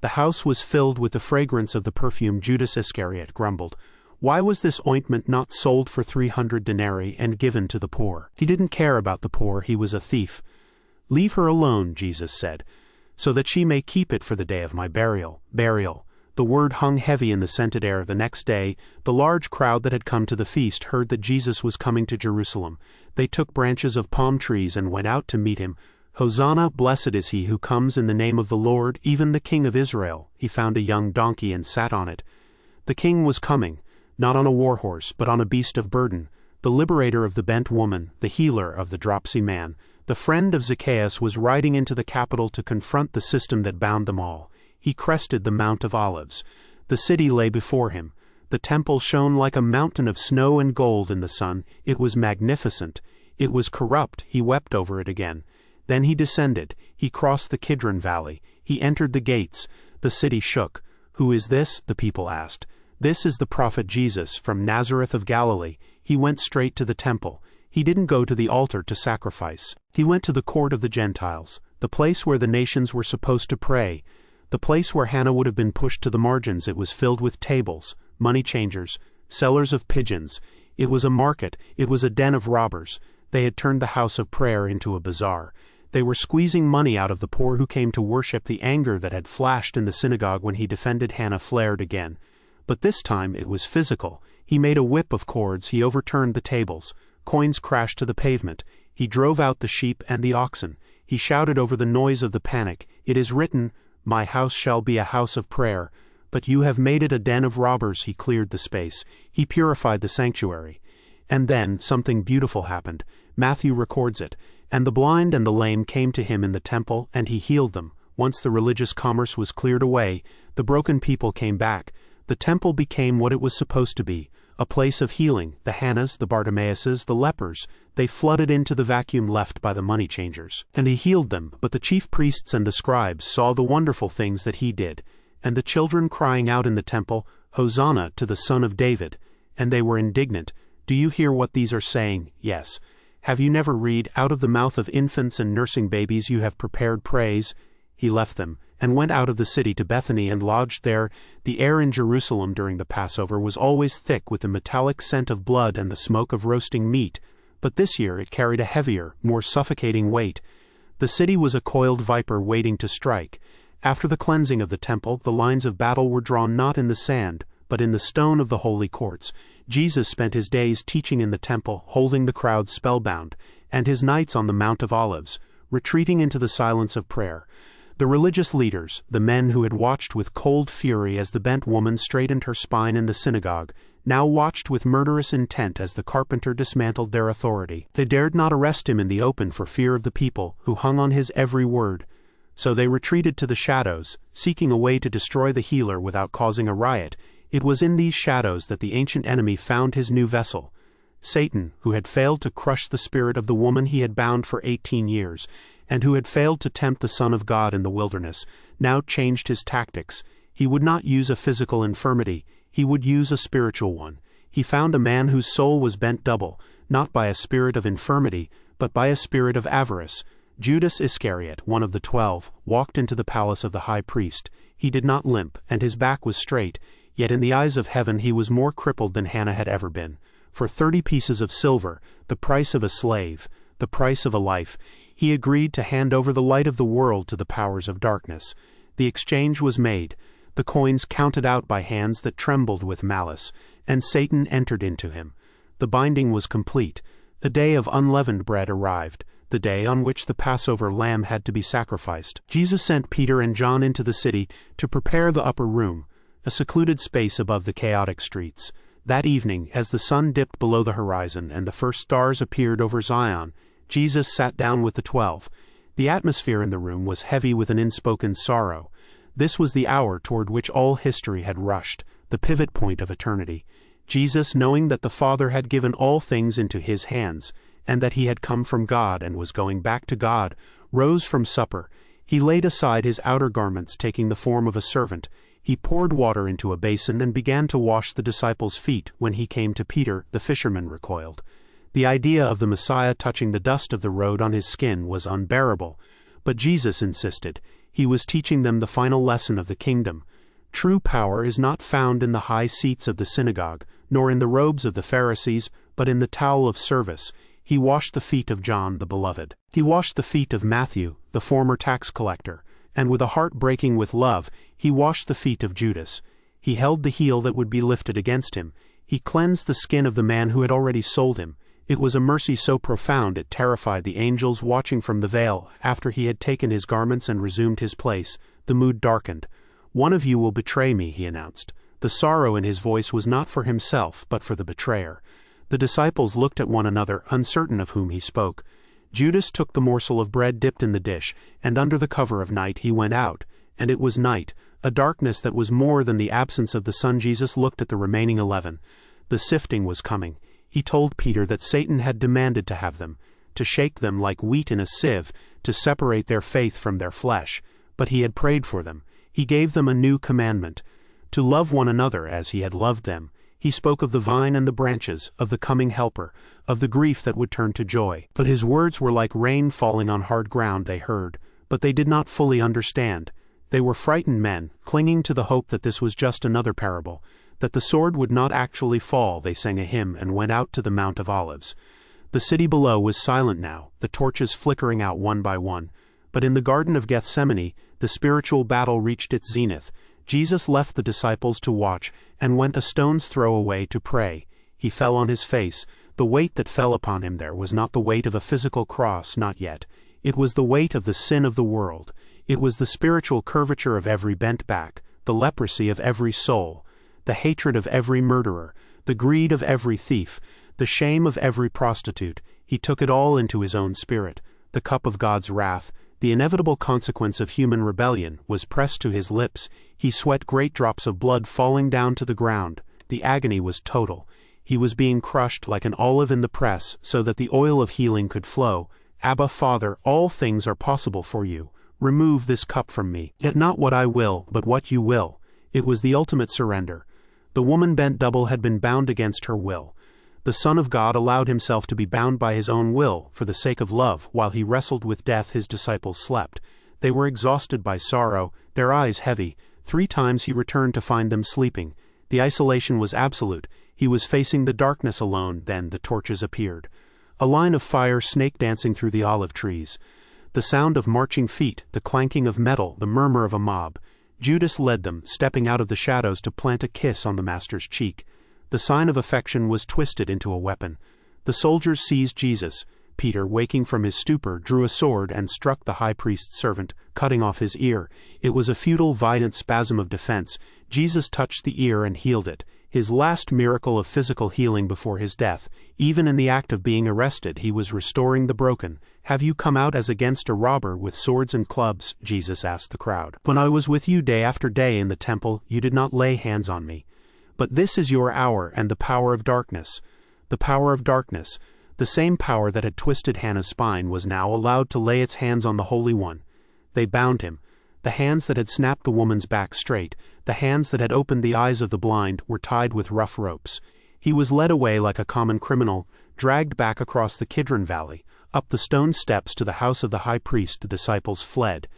The house was filled with the fragrance of the perfume. Judas Iscariot grumbled, "Why was this ointment not sold for 300 denarii and given to the poor?" He didn't care about the poor. He was a thief. "Leave her alone," Jesus said, "so that she may keep it for the day of my burial." Burial. The word hung heavy in the scented air. The next day, the large crowd that had come to the feast heard that Jesus was coming to Jerusalem. They took branches of palm trees and went out to meet him. "Hosanna, blessed is he who comes in the name of the Lord, even the King of Israel." He found a young donkey and sat on it. The king was coming, not on a war horse, but on a beast of burden, the liberator of the bent woman, the healer of the dropsy man. The friend of Zacchaeus was riding into the capital to confront the system that bound them all. He crested the Mount of Olives. The city lay before him. The temple shone like a mountain of snow and gold in the sun. It was magnificent. It was corrupt. He wept over it again. Then he descended. He crossed the Kidron Valley. He entered the gates. The city shook. "Who is this?" the people asked. "This is the prophet Jesus from Nazareth of Galilee." He went straight to the temple. He didn't go to the altar to sacrifice. He went to the court of the Gentiles, the place where the nations were supposed to pray. The place where Hannah would have been pushed to the margins. It was filled with tables, money changers, sellers of pigeons. It was a market. It was a den of robbers. They had turned the house of prayer into a bazaar. They were squeezing money out of the poor who came to worship. The anger that had flashed in the synagogue when he defended Hannah flared again. But this time it was physical. He made a whip of cords. He overturned the tables. Coins crashed to the pavement. He drove out the sheep and the oxen. He shouted over the noise of the panic, "It is written, 'My house shall be a house of prayer,' but you have made it a den of robbers." He cleared the space. He purified the sanctuary. And then something beautiful happened. Matthew records it. "And the blind and the lame came to him in the temple, and he healed them." Once the religious commerce was cleared away, the broken people came back. The temple became what it was supposed to be, a place of healing. The Hannahs, the Bartimaeuses, the lepers, they flooded into the vacuum left by the money changers. And he healed them. But the chief priests and the scribes saw the wonderful things that he did, and the children crying out in the temple, "Hosanna to the Son of David." And they were indignant. "Do you hear what these are saying?" "Yes." "Have you never read, 'Out of the mouth of infants and nursing babies you have prepared praise'?" He left them, and went out of the city to Bethany and lodged there. The air in Jerusalem during the Passover was always thick with the metallic scent of blood and the smoke of roasting meat, but this year it carried a heavier, more suffocating weight. The city was a coiled viper waiting to strike. After the cleansing of the temple, the lines of battle were drawn not in the sand, but in the stone of the holy courts. Jesus spent his days teaching in the temple, holding the crowd spellbound, and his nights on the Mount of Olives, retreating into the silence of prayer. The religious leaders, the men who had watched with cold fury as the bent woman straightened her spine in the synagogue, now watched with murderous intent as the carpenter dismantled their authority. They dared not arrest him in the open for fear of the people, who hung on his every word. So they retreated to the shadows, seeking a way to destroy the healer without causing a riot. It was in these shadows that the ancient enemy found his new vessel. Satan, who had failed to crush the spirit of the woman he had bound for 18 years, and who had failed to tempt the Son of God in the wilderness, now changed his tactics. He would not use a physical infirmity. He would use a spiritual one. He found a man whose soul was bent double, not by a spirit of infirmity, but by a spirit of avarice. Judas Iscariot, one of the 12, walked into the palace of the high priest. He did not limp, and his back was straight, yet in the eyes of heaven he was more crippled than Hannah had ever been. For 30 pieces of silver, the price of a slave, the price of a life, he agreed to hand over the light of the world to the powers of darkness. The exchange was made, the coins counted out by hands that trembled with malice, and Satan entered into him. The binding was complete. The day of unleavened bread arrived, the day on which the Passover lamb had to be sacrificed. Jesus sent Peter and John into the city to prepare the upper room, a secluded space above the chaotic streets. That evening, as the sun dipped below the horizon and the first stars appeared over Zion, Jesus sat down with the 12. The atmosphere in the room was heavy with an unspoken sorrow. This was the hour toward which all history had rushed, the pivot point of eternity. Jesus, knowing that the Father had given all things into his hands, and that he had come from God and was going back to God, rose from supper. He laid aside his outer garments, taking the form of a servant. He poured water into a basin and began to wash the disciples' feet. When he came to Peter, the fisherman recoiled. The idea of the Messiah touching the dust of the road on his skin was unbearable, but Jesus insisted. He was teaching them the final lesson of the kingdom. True power is not found in the high seats of the synagogue, nor in the robes of the Pharisees, but in the towel of service. He washed the feet of John the Beloved. He washed the feet of Matthew, the former tax collector, and with a heart breaking with love, he washed the feet of Judas. He held the heel that would be lifted against him. He cleansed the skin of the man who had already sold him. It was a mercy so profound it terrified the angels watching from the veil. After he had taken his garments and resumed his place, the mood darkened. "One of you will betray me," he announced. The sorrow in his voice was not for himself, but for the betrayer. The disciples looked at one another, uncertain of whom he spoke. Judas took the morsel of bread dipped in the dish, and under the cover of night he went out. And it was night, a darkness that was more than the absence of the sun. Jesus looked at the remaining 11. The sifting was coming. He told Peter that Satan had demanded to have them, to shake them like wheat in a sieve, to separate their faith from their flesh. But he had prayed for them. He gave them a new commandment, to love one another as he had loved them. He spoke of the vine and the branches, of the coming helper, of the grief that would turn to joy. But his words were like rain falling on hard ground. They heard, but they did not fully understand. They were frightened men, clinging to the hope that this was just another parable, that the sword would not actually fall. They sang a hymn and went out to the Mount of Olives. The city below was silent now, the torches flickering out one by one. But in the Garden of Gethsemane, the spiritual battle reached its zenith. Jesus left the disciples to watch and went a stone's throw away to pray. He fell on his face. The weight that fell upon him there was not the weight of a physical cross, not yet. It was the weight of the sin of the world. It was the spiritual curvature of every bent back, the leprosy of every soul, the hatred of every murderer, the greed of every thief, the shame of every prostitute. He took it all into his own spirit. The cup of God's wrath, the inevitable consequence of human rebellion, was pressed to his lips. He sweat great drops of blood falling down to the ground. The agony was total. He was being crushed like an olive in the press so that the oil of healing could flow. "Abba, Father, all things are possible for you. Remove this cup from me. Yet not what I will, but what you will." It was the ultimate surrender. The woman bent double had been bound against her will. The Son of God allowed himself to be bound by his own will, for the sake of love. While he wrestled with death, his disciples slept. They were exhausted by sorrow, their eyes heavy. 3 times he returned to find them sleeping. The isolation was absolute. He was facing the darkness alone. Then the torches appeared. A line of fire snake dancing through the olive trees. The sound of marching feet, the clanking of metal, the murmur of a mob. Judas led them, stepping out of the shadows to plant a kiss on the master's cheek. The sign of affection was twisted into a weapon. The soldiers seized Jesus. Peter, waking from his stupor, drew a sword and struck the high priest's servant, cutting off his ear. It was a futile, violent spasm of defense. Jesus touched the ear and healed it, his last miracle of physical healing before his death. Even in the act of being arrested, he was restoring the broken. "Have you come out as against a robber with swords and clubs?" Jesus asked the crowd. "When I was with you day after day in the temple, you did not lay hands on me. But this is your hour and the power of darkness." The power of darkness, the same power that had twisted Hannah's spine, was now allowed to lay its hands on the Holy One. They bound him. The hands that had snapped the woman's back straight, the hands that had opened the eyes of the blind, were tied with rough ropes. He was led away like a common criminal, dragged back across the Kidron Valley, up the stone steps to the house of the high priest. The disciples fled.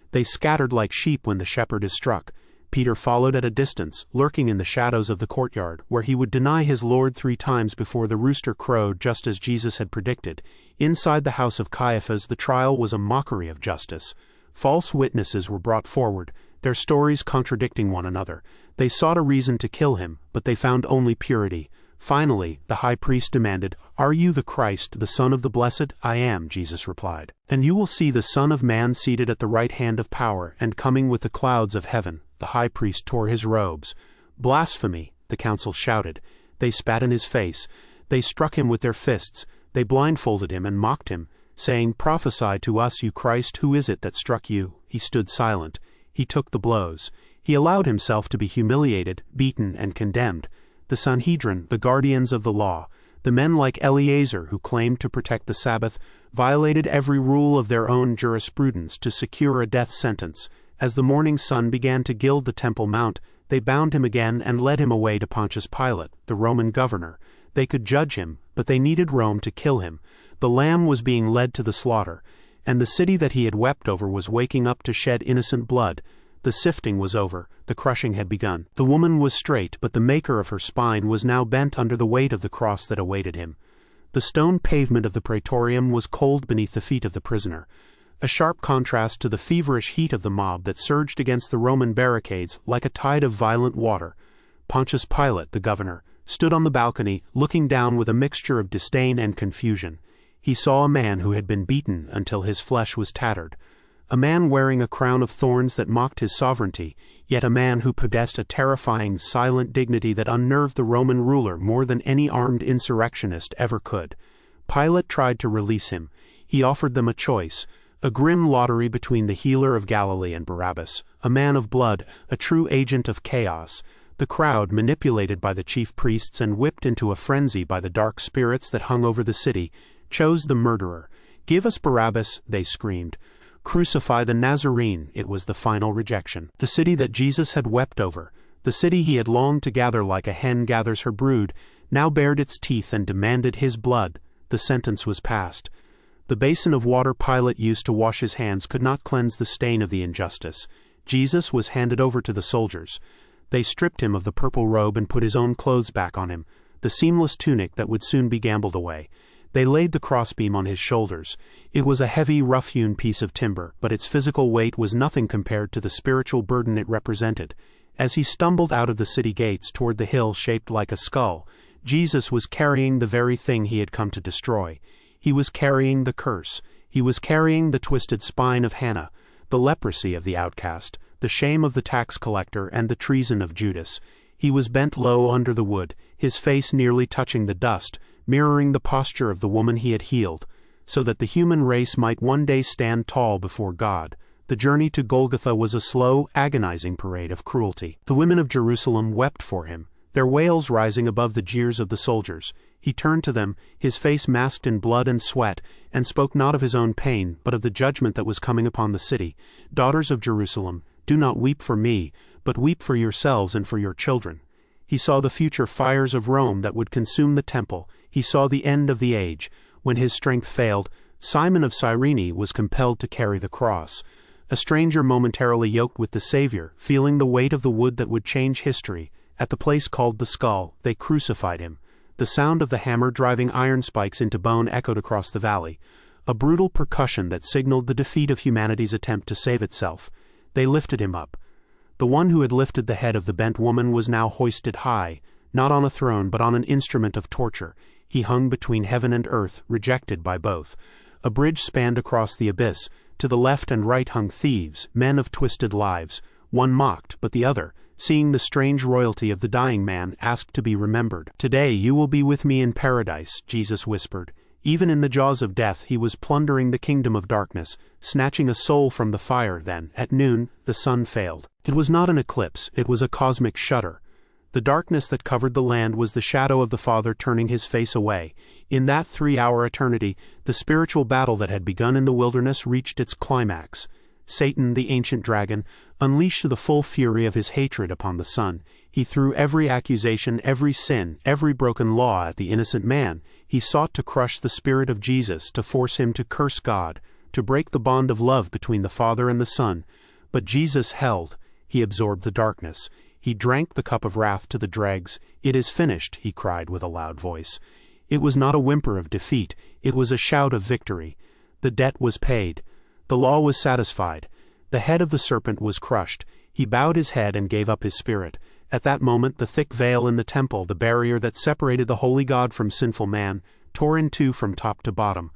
They scattered like sheep when the shepherd is struck. Peter followed at a distance, lurking in the shadows of the courtyard, where he would deny his Lord 3 times before the rooster crowed, just as Jesus had predicted. Inside the house of Caiaphas, the trial was a mockery of justice. False witnesses were brought forward, their stories contradicting one another. They sought a reason to kill him, but they found only purity. Finally, the high priest demanded, "Are you the Christ, the Son of the Blessed?" "I am," Jesus replied. "And you will see the Son of Man seated at the right hand of power, and coming with the clouds of heaven." The high priest tore his robes. "Blasphemy!" the council shouted. They spat in his face. They struck him with their fists. They blindfolded him and mocked him. saying, "Prophesy to us, you Christ, who is it that struck you?" He stood silent. He took the blows. He allowed himself to be humiliated, beaten, and condemned. The Sanhedrin, the guardians of the law, the men like Eleazar who claimed to protect the Sabbath, violated every rule of their own jurisprudence to secure a death sentence. As the morning sun began to gild the Temple Mount, they bound him again and led him away to Pontius Pilate, the Roman governor. They could judge him, but they needed Rome to kill him. The Lamb was being led to the slaughter, and the city that he had wept over was waking up to shed innocent blood. The sifting was over, the crushing had begun. The woman was straight, but the maker of her spine was now bent under the weight of the cross that awaited him. The stone pavement of the praetorium was cold beneath the feet of the prisoner, a sharp contrast to the feverish heat of the mob that surged against the Roman barricades like a tide of violent water. Pontius Pilate, the governor, stood on the balcony, looking down with a mixture of disdain and confusion. He saw a man who had been beaten until his flesh was tattered, a man wearing a crown of thorns that mocked his sovereignty, yet a man who possessed a terrifying, silent dignity that unnerved the Roman ruler more than any armed insurrectionist ever could. Pilate tried to release him. He offered them a choice, a grim lottery between the healer of Galilee and Barabbas, a man of blood, a true agent of chaos. The crowd, manipulated by the chief priests and whipped into a frenzy by the dark spirits that hung over the city, chose the murderer. "Give us Barabbas," they screamed. "Crucify the Nazarene," it was the final rejection. The city that Jesus had wept over, the city he had longed to gather like a hen gathers her brood, now bared its teeth and demanded his blood. The sentence was passed. The basin of water Pilate used to wash his hands could not cleanse the stain of the injustice. Jesus was handed over to the soldiers. They stripped him of the purple robe and put his own clothes back on him, the seamless tunic that would soon be gambled away. They laid the crossbeam on his shoulders. It was a heavy, rough-hewn piece of timber, but its physical weight was nothing compared to the spiritual burden it represented. As he stumbled out of the city gates toward the hill shaped like a skull, Jesus was carrying the very thing he had come to destroy. He was carrying the curse. He was carrying the twisted spine of Hannah, the leprosy of the outcast, the shame of the tax collector, and the treason of Judas. He was bent low under the wood, his face nearly touching the dust, mirroring the posture of the woman he had healed, so that the human race might one day stand tall before God. The journey to Golgotha was a slow, agonizing parade of cruelty. The women of Jerusalem wept for him, their wails rising above the jeers of the soldiers. He turned to them, his face masked in blood and sweat, and spoke not of his own pain, but of the judgment that was coming upon the city. "Daughters of Jerusalem, do not weep for me, but weep for yourselves and for your children." He saw the future fires of Rome that would consume the temple. He saw the end of the age. When his strength failed, Simon of Cyrene was compelled to carry the cross. A stranger momentarily yoked with the Savior, feeling the weight of the wood that would change history. At the place called the Skull, they crucified him. The sound of the hammer driving iron spikes into bone echoed across the valley, a brutal percussion that signaled the defeat of humanity's attempt to save itself. They lifted him up. The one who had lifted the head of the bent woman was now hoisted high, not on a throne but on an instrument of torture. He hung between heaven and earth, rejected by both. A bridge spanned across the abyss. To the left and right hung thieves, men of twisted lives. One mocked, but the other, seeing the strange royalty of the dying man, asked to be remembered. "Today you will be with me in paradise," Jesus whispered. Even in the jaws of death he was plundering the kingdom of darkness, snatching a soul from the fire. Then, at noon, the sun failed. It was not an eclipse, it was a cosmic shudder. The darkness that covered the land was the shadow of the Father turning his face away. In that 3-hour eternity, the spiritual battle that had begun in the wilderness reached its climax. Satan, the ancient dragon, unleashed the full fury of his hatred upon the Son. He threw every accusation, every sin, every broken law at the innocent man. He sought to crush the Spirit of Jesus, to force him to curse God, to break the bond of love between the Father and the Son. But Jesus held. He absorbed the darkness. He drank the cup of wrath to the dregs. "It is finished," he cried with a loud voice. It was not a whimper of defeat. It was a shout of victory. The debt was paid. The law was satisfied. The head of the serpent was crushed. He bowed his head and gave up his spirit. At that moment the thick veil in the temple, the barrier that separated the holy God from sinful man, tore in two from top to bottom.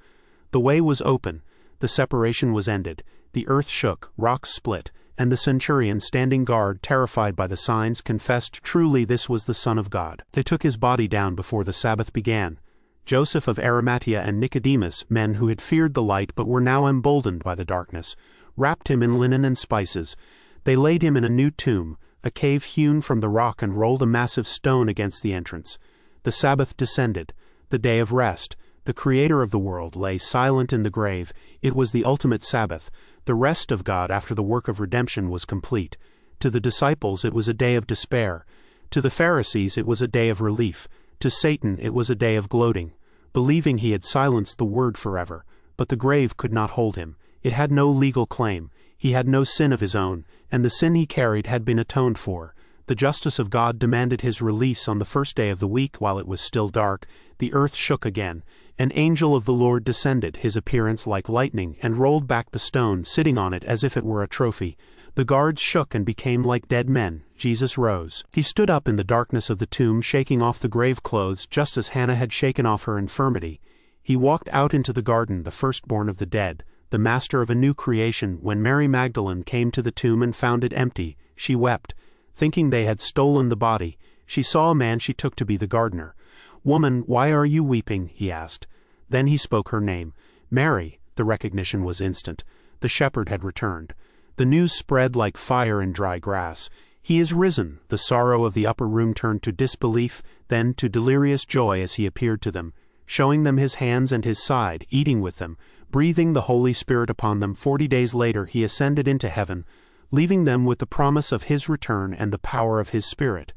The way was open. The separation was ended. The earth shook, rocks split, and the centurion, standing guard, terrified by the signs, confessed, "Truly this was the Son of God." They took his body down before the Sabbath began. Joseph of Arimathea and Nicodemus, men who had feared the light but were now emboldened by the darkness, wrapped him in linen and spices. They laid him in a new tomb, a cave hewn from the rock, and rolled a massive stone against the entrance. The Sabbath descended, the day of rest. The Creator of the world lay silent in the grave. It was the ultimate Sabbath. The rest of God after the work of redemption was complete. To the disciples it was a day of despair. To the Pharisees it was a day of relief. To Satan it was a day of gloating, believing he had silenced the word forever. But the grave could not hold him. It had no legal claim. He had no sin of his own, and the sin he carried had been atoned for. The justice of God demanded his release on the first day of the week while it was still dark. The earth shook again. An angel of the Lord descended, his appearance like lightning, and rolled back the stone, sitting on it as if it were a trophy. The guards shook and became like dead men. Jesus rose. He stood up in the darkness of the tomb, shaking off the grave clothes just as Hannah had shaken off her infirmity. He walked out into the garden, the firstborn of the dead, the master of a new creation. When Mary Magdalene came to the tomb and found it empty, she wept, thinking they had stolen the body. She saw a man she took to be the gardener. "Woman, why are you weeping?" he asked. Then he spoke her name. Mary. The recognition was instant. The shepherd had returned. The news spread like fire in dry grass. "He is risen." The sorrow of the upper room turned to disbelief, then to delirious joy as he appeared to them, showing them his hands and his side, eating with them, breathing the Holy Spirit upon them. 40 days later he ascended into heaven, leaving them with the promise of his return and the power of his Spirit.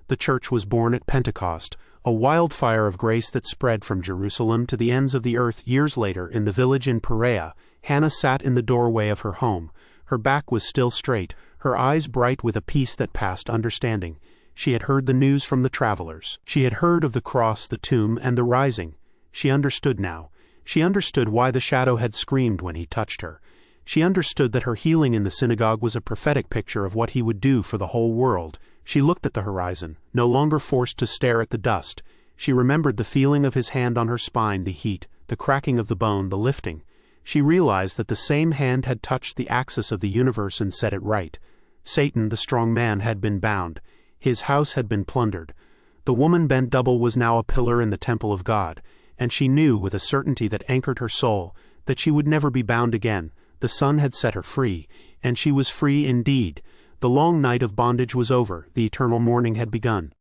The church was born at Pentecost, a wildfire of grace that spread from Jerusalem to the ends of the earth. Years later, in the village in Perea, Hannah sat in the doorway of her home. Her back was still straight, her eyes bright with a peace that passed understanding. She had heard the news from the travelers. She had heard of the cross, the tomb, and the rising. She understood now. She understood why the shadow had screamed when he touched her. She understood that her healing in the synagogue was a prophetic picture of what he would do for the whole world. She looked at the horizon, no longer forced to stare at the dust. She remembered the feeling of his hand on her spine, the heat, the cracking of the bone, the lifting. She realized that the same hand had touched the axis of the universe and set it right. Satan, the strong man, had been bound. His house had been plundered. The woman bent double was now a pillar in the temple of God, and she knew with a certainty that anchored her soul that she would never be bound again. The Son had set her free, and she was free indeed. The long night of bondage was over. The eternal morning had begun.